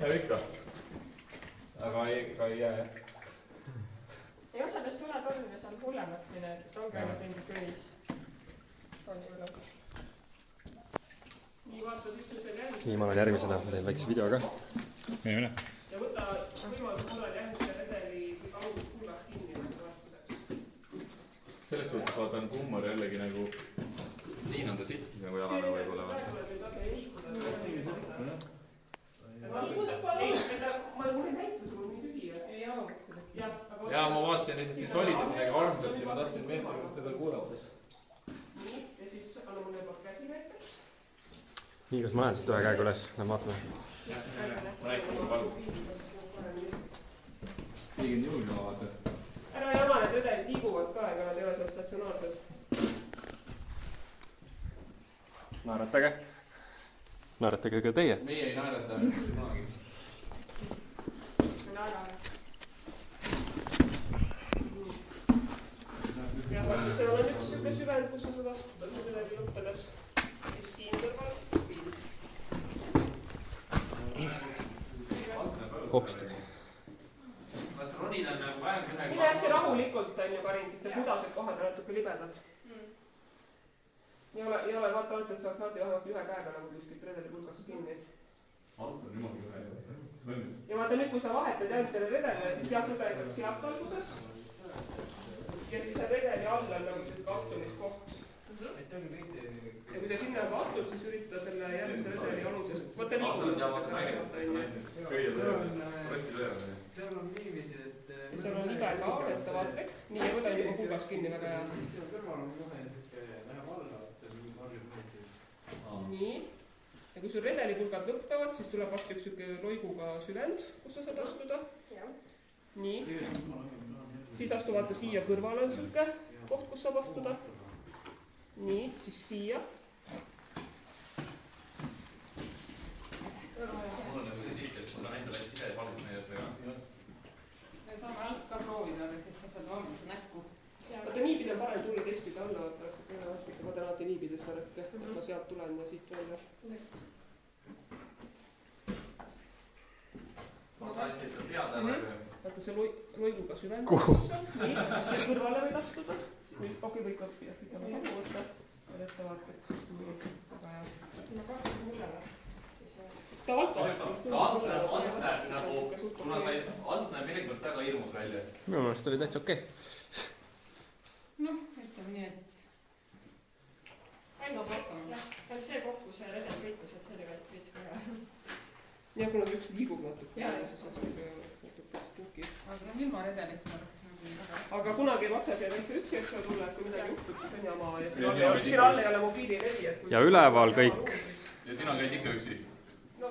Jääb ikka. Aga ei jää, jah. Ei osades tuletorn ja see on hullemat mine, et ongi ainult mingi köis. Nii vaata sisse selle järgmise. Nii, ma olen järgmisena, ma teen väikse video ka. Mine. Ja võta võimalus mulle järgmise redeli kaugust kullast kinni vastuseks. Selles suhtes vaatan hummor jällegi nagu... Siin on ta sitt nagu jalana võib-olla. Mul ei näitu sul nii tühi. Ei august. Jaa, ma vaatasin lihtsalt siin solised midagi armsasti, ma tahtsin meeldida teda kuulata. Nii, ja siis anna mulle juba käsi näiteks. Nii, kas ma ajan siit ühe käega üles? Lähen vaatame. Ma näitan mulle palun. Liigin jõul juba vaata. Ära jama, need redelid liiguvad ka, ega nad ei ole seal statsionaarsed. Naeratage. Naeratage ka teie. Meie ei naerata kunagi. Me naerame. Ja vaata, seal on üks süke süvend, kus sa saad astuda see redeli lõppedes. Siis siin kõrval. Hopsti. Mine hästi rahulikult, on ju, Karin, siis need mudased kohad on natuke libedad. Ei ole, vaata alt, et sa saad vähemalt ühe käega nagu kuskilt redeli pulgast kinni. Alt on niimoodi ühe. Ja vaata nüüd, kui sa vahetad järgmisele redele, siis jah, tõdelikult sealt alguses. Ja siis see redeli all on nagu selline astumiskoht. Ja kui ta sinna juba astub, siis ürita selle järgmise redeli aluses. Võta liiguda. Seal on niiviisi, et... Ja seal on iga haaretavat lekk. Nii, ja võta juba pulgast kinni väga hea. Seal kõrval on kohe läheb alla, et nii varjub näiteks. Nii. Ja kui sul redelipulgad lõppevad, siis tuleb vast üks loiguga süvend, kus sa saad astuda. Nii. Siis astu vaata siia kõrvale on selline koht, kus saab astuda. Nii, siis siia. Mul on nagu see siit, et ma saan endale ise valgus näidata ka. Me saame alt ka proovida, aga siis sa saad valguse näkku. Vaata niipidi on parem tulla teistpidi alla, ma teen alati niipides sellest, et ma sealt tulen ja siit välja. Ma saan siit pead ära. Vaata see loiguga süvend. Kuhu? Nii, siis kõrvale võid astuda. Nüüd pakib ikka pikema sammu võtta. Veel ettevaatlik. Väga hea. Ma kahtlen mulle või? Ta alt vahetab. Ta alt näeb nagu, kuna sa alt näeb millegipärast väga hirmus välja. Minu meelest oli täitsa okei. Noh, ütleme nii, et... Ainult see koht, kus see redel kõikus, et see oli veits ka hea. Ja kuna üks liigub natuke, siis on see natuke puki. Aga ilma redelit ma oleks nagu väga... Aga kunagi ei maksa siia täitsa üks ekstra tulla, et kui midagi juhtub, siis on jama ja siin all ei ole mobiililevi. Ja üleval kõik. Ja sina käid ikka üksi? No.